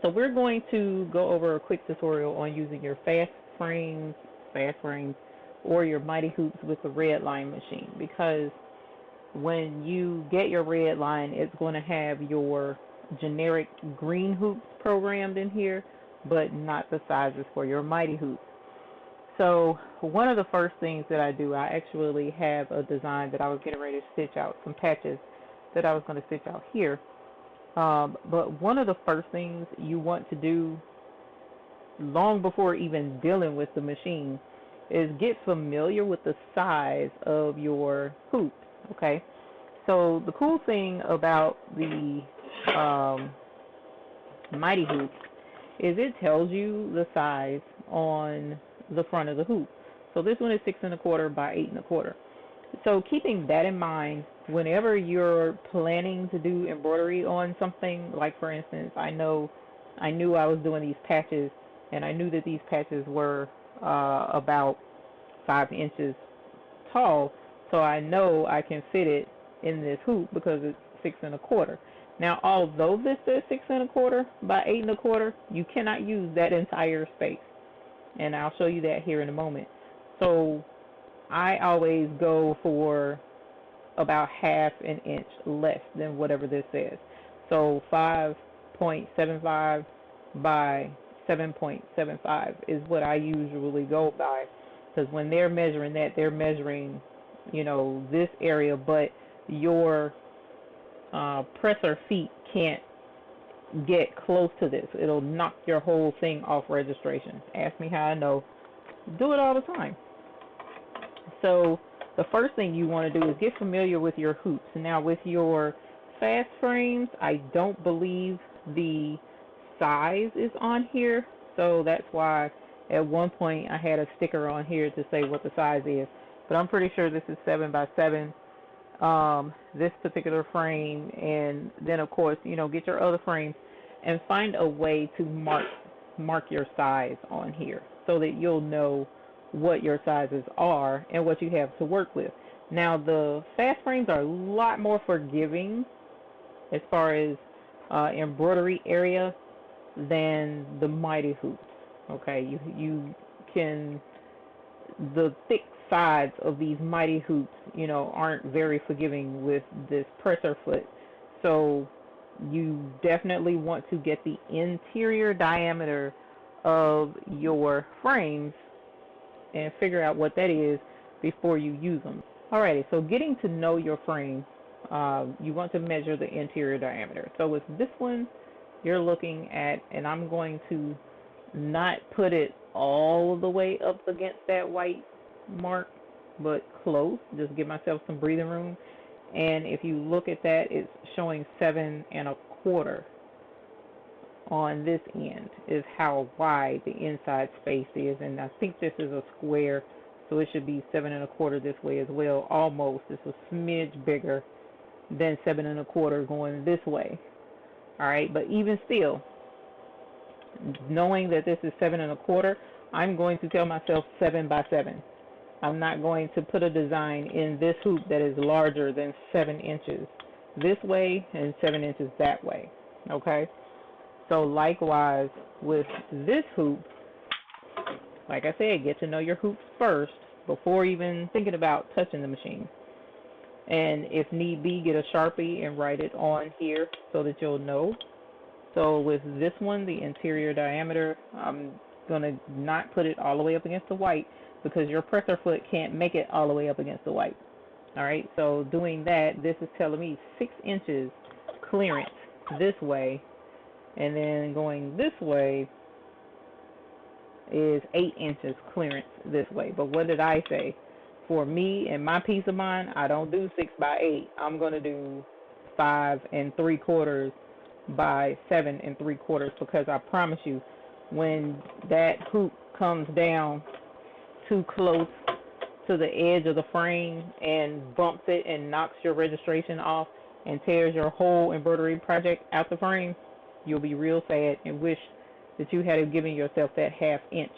So we're going to go over a quick tutorial on using your fast frames, or your mighty hoops with the Redline machine, because when you get your Redline, it's going to have your generic green hoops programmed in here, but not the sizes for your mighty hoops. So one of the first things that I do, I actually have a design that I was getting ready to stitch out, some patches that I was going to stitch out here. But one of the first things you want to do, long before even dealing with the machine, is get familiar with the size of your hoops. Okay, so the cool thing about the mighty hoops is it tells you the size on the front of the hoop. So this one is 6 1/4 by 8 1/4. So keeping that in mind, whenever you're planning to do embroidery on something, like for instance, I knew I was doing these patches, and I knew that these patches were about 5 inches tall, so I know I can fit it in this hoop because it's 6 1/4. Now, although this is 6 1/4 by 8 1/4, you cannot use that entire space, and I'll show you that here in a moment. So I always go for about half an inch less than whatever this says. So 5.75 by 7.75 is what I usually go by, because when they're measuring that, they're measuring, you know, this area, but your presser feet can't get close to this. It'll knock your whole thing off registration. Ask me how I know. Do it all the time. So the first thing you want to do is get familiar with your hoops. Now with your fast frames, I don't believe the size is on here, so that's why at one point I had a sticker on here to say what the size is, but I'm pretty sure this is 7 by 7, this particular frame. And then of course, you know, get your other frames and find a way to mark your size on here so that you'll know what your sizes are and what you have to work with. Now the fast frames are a lot more forgiving as far as embroidery area than the mighty hoops. Okay, you can, the thick sides of these mighty hoops, you know, aren't very forgiving with this presser foot. So you definitely want to get the interior diameter of your frames and figure out what that is before you use them. Alrighty, so getting to know your frame, you want to measure the interior diameter. So with this one, you're looking at, and I'm going to not put it all the way up against that white mark, but close, just give myself some breathing room. And if you look at that, it's showing 7 1/4 on this end is how wide the inside space is. And I think this is a square, so it should be 7 1/4 this way as well. Almost, it's a smidge bigger than 7 1/4 going this way. Alright, but even still, knowing that this is 7 1/4, I'm going to tell myself 7 by 7. I'm not going to put a design in this hoop that is larger than 7 inches this way and 7 inches that way. Okay, so likewise with this hoop, like I said, get to know your hoops first before even thinking about touching the machine. And if need be, get a Sharpie and write it on here so that you'll know. So with this one, the interior diameter, I'm going to not put it all the way up against the white because your presser foot can't make it all the way up against the white. Alright, so doing that, this is telling me 6 inches clearance this way, and then going this way is 8 inches clearance this way. But what did I say? For me and my peace of mind, I don't do 6 by 8. I'm going to do 5 3/4 by 7 3/4, because I promise you, when that hoop comes down too close to the edge of the frame and bumps it and knocks your registration off and tears your whole embroidery project out the frame, you'll be real sad and wish that you had given yourself that ½ inch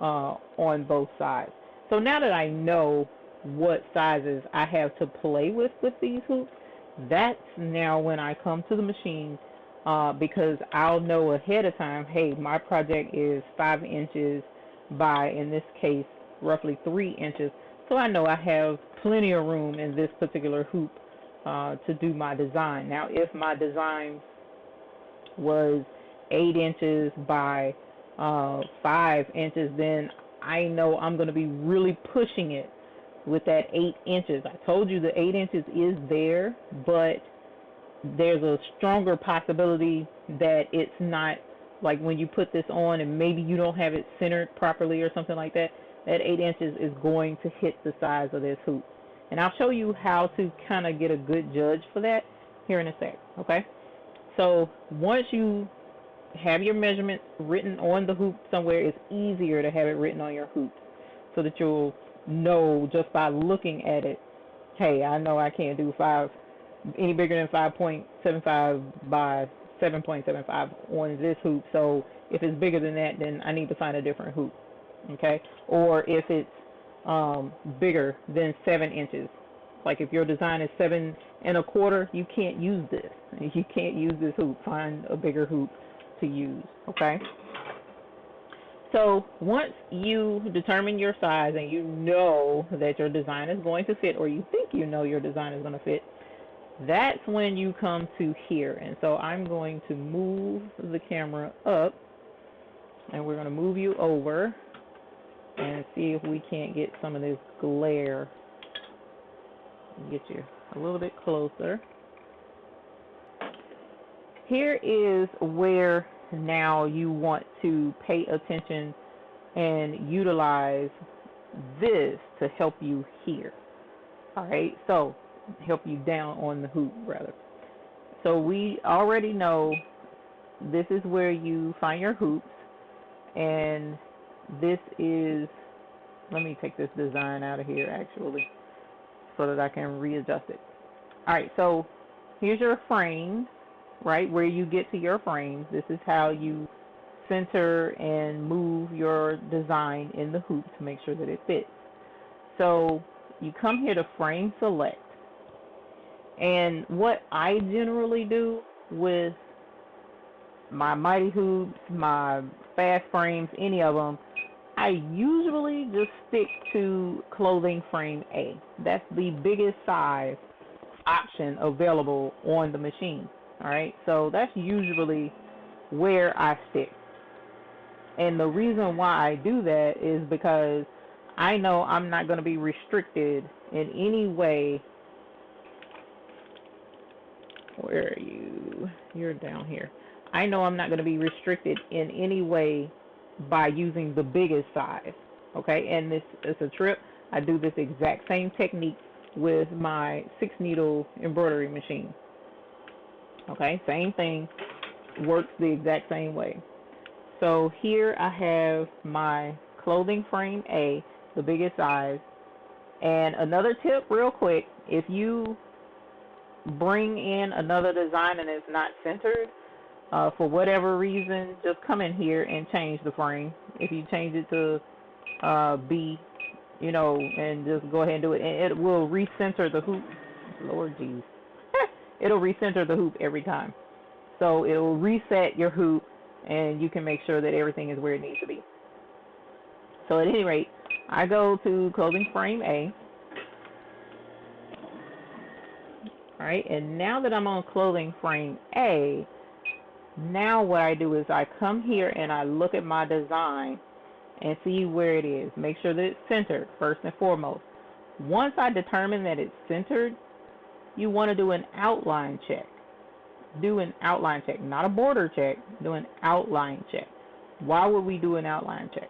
on both sides. So now that I know what sizes I have to play with these hoops, that's now when I come to the machine, because I'll know ahead of time, hey, my project is 5 inches by, in this case, roughly 3 inches. So I know I have plenty of room in this particular hoop to do my design. Now, if my design was 8 inches by 5 inches, then I know I'm going to be really pushing it with that 8 inches. I told you the 8 inches is there, but there's a stronger possibility that it's not, like when you put this on and maybe you don't have it centered properly or something like that, that 8 inches is going to hit the size of this hoop. And I'll show you how to kind of get a good judge for that here in a sec, okay? So once you have your measurements written on the hoop somewhere, it's easier to have it written on your hoop so that you'll know just by looking at it, hey, I know I can't do any bigger than 5.75 by 7.75 on this hoop. So if it's bigger than that, then I need to find a different hoop, okay? Or if it's bigger than 7 inches, like if your design is 7.25, you can't use this. You can't use this hoop. Find a bigger hoop to use, okay? So once you determine your size and you know that your design is going to fit, or you think you know your design is going to fit, that's when you come to here. And so I'm going to move the camera up, and we're going to move you over and see if we can't get some of this glare. Get you a little bit closer. Here is where now you want to pay attention and utilize this to help you here. All right, so help you down on the hoop rather. So we already know this is where you find your hoops, and this is, let me take this design out of here actually so that I can readjust it. All right, so here's your frame, right, where you get to your frames. This is how you center and move your design in the hoop to make sure that it fits. So you come here to frame select, and what I generally do with my mighty hoops, my fast frames, any of them, I usually just stick to clothing frame A. That's the biggest size option available on the machine. All right, so that's usually where I stick. And the reason why I do that is because I know I'm not going to be restricted in any way. Where are you? You're down here. I know I'm not going to be restricted in any way by using the biggest size, okay? And this is a trip. I do this exact same technique with my 6-needle embroidery machine, okay? Same thing, works the exact same way. So here I have my clothing frame A, the biggest size. And another tip real quick, if you bring in another design and it's not centered, for whatever reason, just come in here and change the frame. If you change it to B, you know, and just go ahead and do it, and it will recenter the hoop. Lord jeez. It'll recenter the hoop every time. So it will reset your hoop, and you can make sure that everything is where it needs to be. So at any rate, I go to clothing frame A. All right, and now that I'm on clothing frame A, now what I do is I come here and I look at my design and see where it is. Make sure that it's centered first and foremost. Once I determine that it's centered, you want to do an outline check. Do an outline check, not a border check. Do an outline check. Why would we do an outline check?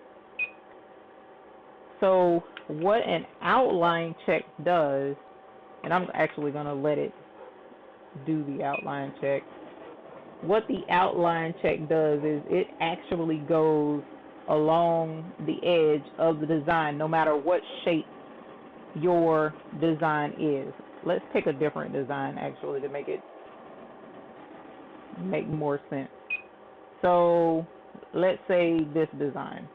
So what an outline check does, and I'm actually going to let it do the outline check. What the outline check does is it actually goes along the edge of the design, no matter what shape your design is. Let's pick a different design actually to make it make more sense. So let's say this design.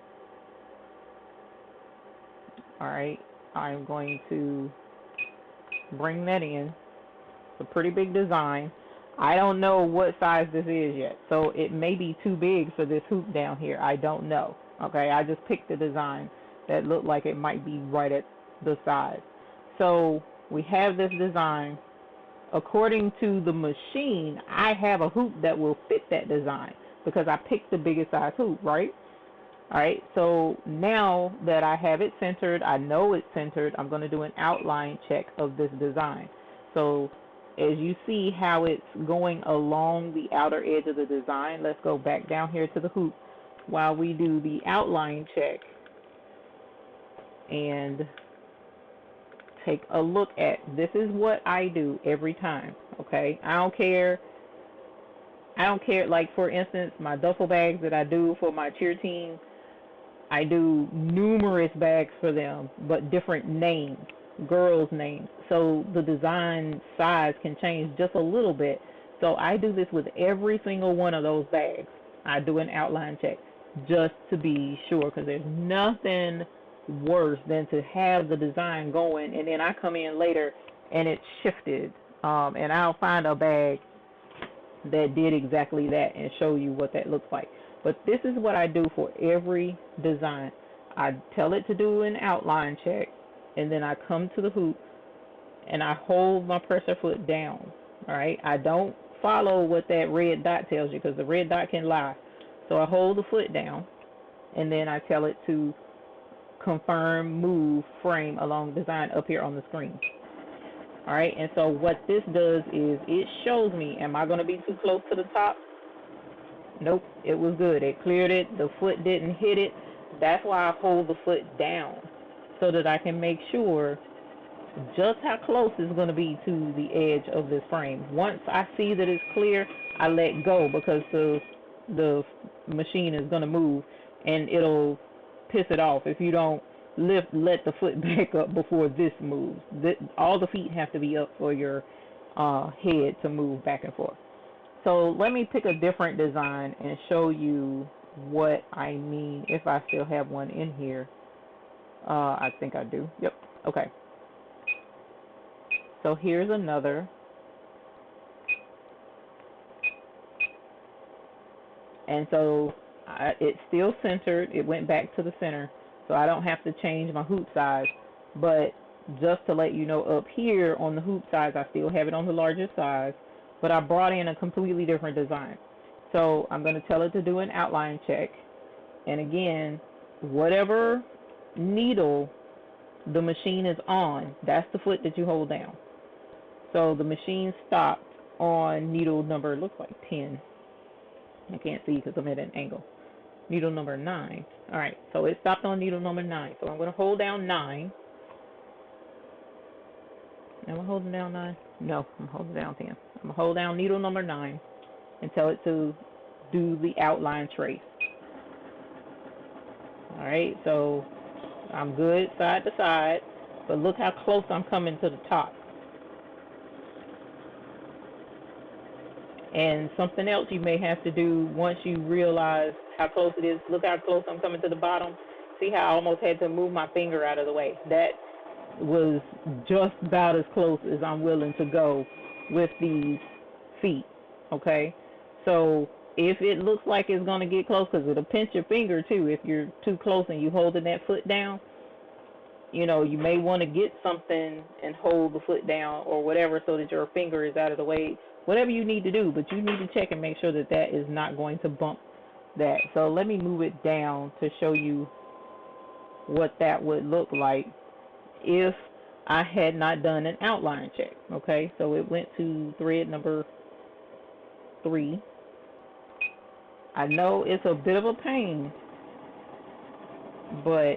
All right, I'm going to bring that in. It's a pretty big design. I don't know what size this is yet, so it may be too big for this hoop down here. I don't know. Okay, I just picked the design that looked like it might be right at the size. So we have this design. According to the machine, I have a hoop that will fit that design because I picked the biggest size hoop, right? All right, so now that I have it centered, I know it's centered, I'm going to do an outline check of this design. So as you see how it's going along the outer edge of the design, let's go back down here to the hoop while we do the outline check and take a look at, this is what I do every time, okay? I don't care, like for instance, my duffel bags that I do for my cheer team, I do numerous bags for them, but different names, girls' names. So the design size can change just a little bit. So I do this with every single one of those bags. I do an outline check just to be sure, because there's nothing worse than to have the design going and then I come in later and it's shifted. And I'll find a bag that did exactly that and show you what that looks like. But this is what I do for every design. I tell it to do an outline check, and then I come to the hoop and I hold my presser foot down. All right, I don't follow what that red dot tells you because the red dot can lie. So I hold the foot down and then I tell it to confirm, move, frame along design up here on the screen. All right, and so what this does is it shows me, am I going to be too close to the top? Nope, it was good. It cleared it. The foot didn't hit it. That's why I hold the foot down, so that I can make sure just how close it's going to be to the edge of this frame. Once I see that it's clear, I let go because the machine is going to move and it'll piss it off if you don't let the foot back up before this moves. All the feet have to be up for your head to move back and forth. So let me pick a different design and show you what I mean, if I still have one in here. I think I do. Yep. Okay. So here's another. And so it's still centered. It went back to the center. So I don't have to change my hoop size. But just to let you know, up here on the hoop size, I still have it on the largest size. But I brought in a completely different design. So I'm going to tell it to do an outline check. And again, whatever needle the machine is on, that's the foot that you hold down. So the machine stopped on needle number, looks like 10. I can't see because I'm at an angle. Needle number 9. All right, so it stopped on needle number 9. So I'm going to hold down 9. Am I holding down 9? No, I'm holding down 10. I'm going to hold down needle number 9 and tell it to do the outline trace. All right, so I'm good side to side, but look how close I'm coming to the top. And something else you may have to do once you realize how close it is, look how close I'm coming to the bottom. See how I almost had to move my finger out of the way. That was just about as close as I'm willing to go with these feet, okay? So if it looks like it's going to get close, because it'll pinch your finger too if you're too close and you holding that foot down, you know, you may want to get something and hold the foot down or whatever so that your finger is out of the way. Whatever you need to do, but you need to check and make sure that that is not going to bump that. So let me move it down to show you what that would look like if I had not done an outline check. Okay, so it went to thread number 3. I know it's a bit of a pain, but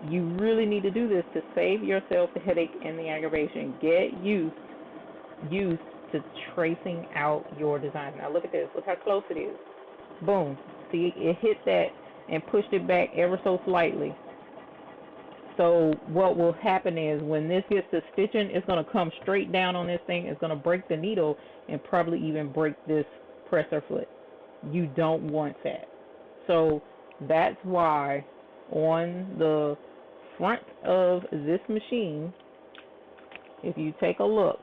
you really need to do this to save yourself the headache and the aggravation. Get used to tracing out your design. Now look at this. Look how close it is. Boom. See, it hit that and pushed it back ever so slightly. So what will happen is when this gets to stitching, it's going to come straight down on this thing. It's going to break the needle and probably even break this presser foot. You don't want that. So that's why on the front of this machine, if you take a look,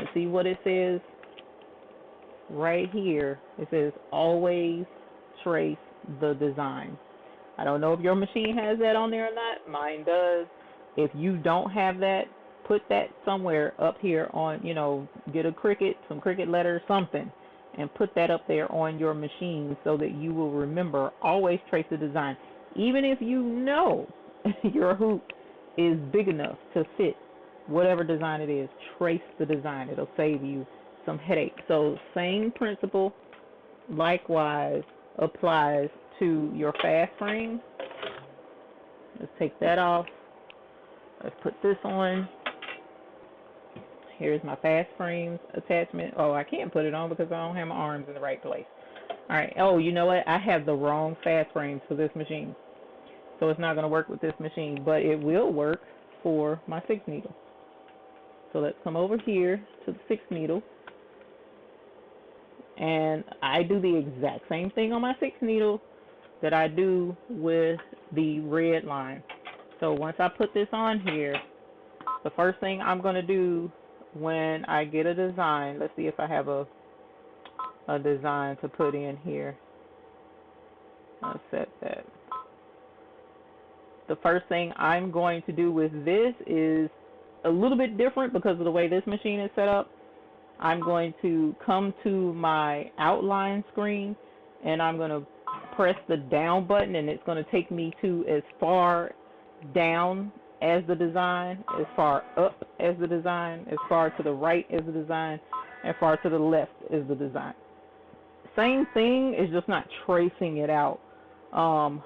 And see what it says right here. It says always trace the design. I don't know if your machine has that on there or not. Mine does. If you don't have that, put that somewhere up here on, get a Cricut, some Cricut letters, something, and put that up there on your machine so that you will remember, always trace the design. Even if you know your hoop is big enough to fit whatever design it is, trace the design. It'll save you some headache. So same principle, likewise, applies to your fast frame. Let's take that off. Let's put this on. Here's my fast frames attachment. Oh, I can't put it on because I don't have my arms in the right place. All right. Oh, you know what? I have the wrong fast frames for this machine. So it's not going to work with this machine, but it will work for my 6 needle. So let's come over here to the 6 needle. And I do the exact same thing on my 6 needle that I do with the Redline. So once I put this on here, the first thing I'm going to do when I get a design, let's see if I have a design to put in here. I'll set that. The first thing I'm going to do with this is a little bit different because of the way this machine is set up. I'm going to come to my outline screen and I'm going to press the down button, and it's going to take me to as far down as the design, as far up as the design, as far to the right as the design, and far to the left as the design. Same thing, is just not tracing it out on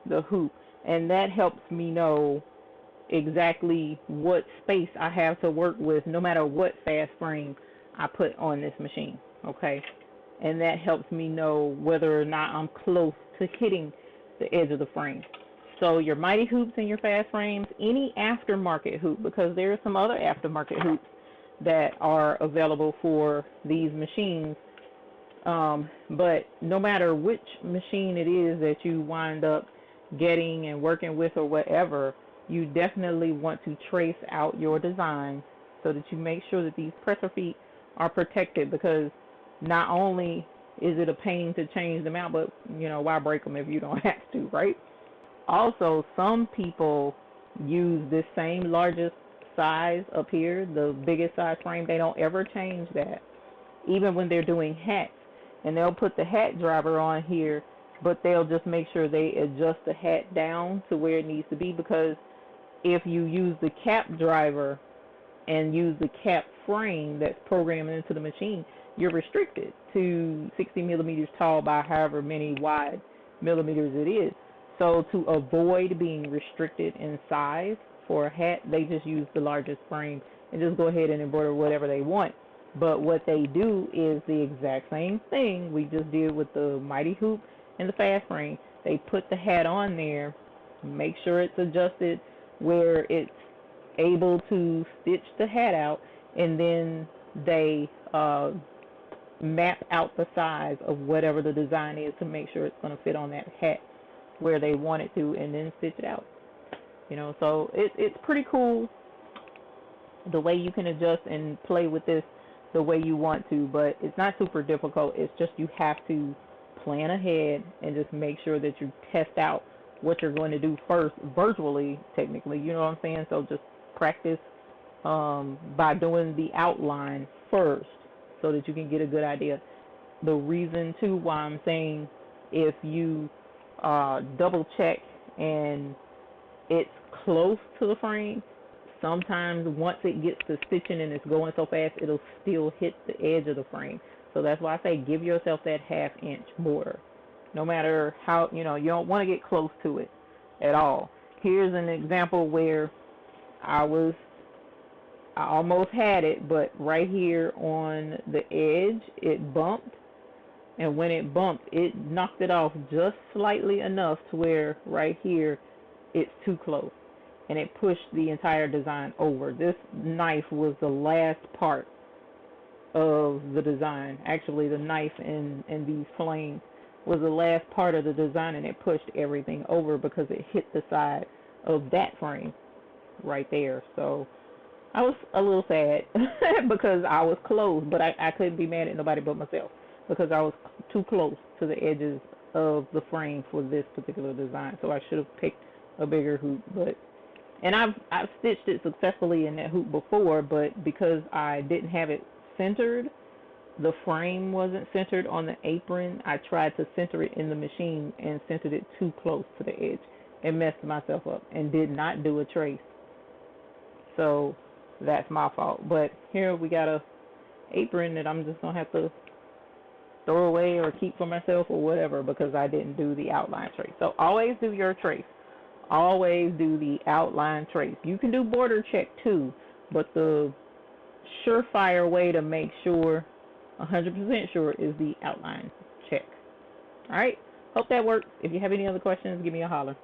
the hoop, and that helps me know exactly what space I have to work with no matter what fast frame I put on this machine, okay? And that helps me know whether or not I'm close to hitting the edge of the frame. So your Mighty hoops and your fast frames, any aftermarket hoop, because there are some other aftermarket hoops that are available for these machines, but no matter which machine it is that you wind up getting and working with or whatever, you definitely want to trace out your design so that you make sure that these presser feet are protected, because not only is it a pain to change them out, but why break them if you don't have to, right? Also, some people use this same largest size up here, the biggest size frame. They don't ever change that, even when they're doing hats. And they'll put the hat driver on here, but they'll just make sure they adjust the hat down to where it needs to be, because if you use the cap driver and use the cap frame that's programmed into the machine, you're restricted to 60 millimeters tall by however many wide millimeters it is. So to avoid being restricted in size for a hat, they just use the largest frame and just go ahead and embroider whatever they want. But what they do is the exact same thing we just did with the Mighty hoop and the fast frame. They put the hat on there, make sure it's adjusted where it's able to stitch the hat out, and then they map out the size of whatever the design is to make sure it's going to fit on that hat where they want it to, and then stitch it out. So it's pretty cool the way you can adjust and play with this the way you want to, but it's not super difficult. It's just you have to plan ahead and just make sure that you test out what you're going to do first, virtually, technically, you know what I'm saying? So just practice by doing the outline first so that you can get a good idea. The reason, too, why I'm saying if you double check and it's close to the frame, sometimes once it gets to stitching and it's going so fast, it'll still hit the edge of the frame. So that's why I say give yourself that ½ inch border. No matter how, you don't want to get close to it at all. Here's an example where I almost had it, but right here on the edge, it bumped. And when it bumped, it knocked it off just slightly enough to where right here, it's too close. And it pushed the entire design over. This knife was the last part of the design. Actually, the knife and these flames was the last part of the design, and it pushed everything over because it hit the side of that frame right there. So I was a little sad because I was close, but I couldn't be mad at nobody but myself because I was too close to the edges of the frame for this particular design. So I should have picked a bigger hoop, but and I've stitched it successfully in that hoop before, but because I didn't have it centered, the frame wasn't centered on the apron. I tried to center it in the machine and centered it too close to the edge and messed myself up and did not do a trace. So that's my fault. But here we got a apron that I'm just gonna have to throw away or keep for myself or whatever because I didn't do the outline trace. So always do your trace. Always do the outline trace. You can do border check too, but the surefire way to make sure 100% sure is the outline check. All right. Hope that works. If you have any other questions, give me a holler.